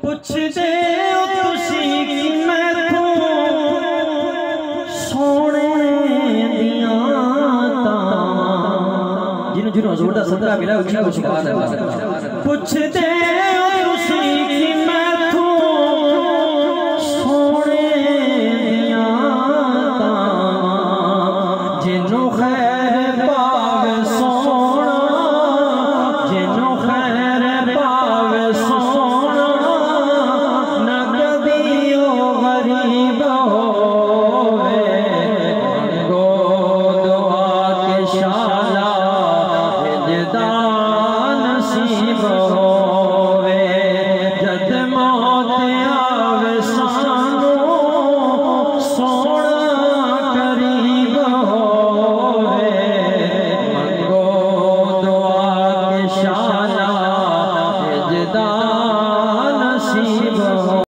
पुछदे तुसी कि मैथों सोने दियां तां जिन्हों जिन्हों हज़ूर दा सदका मिला उच्ची को सुभान अल्लाह। पुछदे तुसी कि मैथों सोने दियां तां जिन्हों खैर पावे सोना जिन्हों खैर पावे सोना न कभी ओ गरीब होवे गो दुआ के शाला हिजदा नसीब होवे जद मौत आवे सानू सोना करीब होवे मंगो दुआ के शाला हिजदा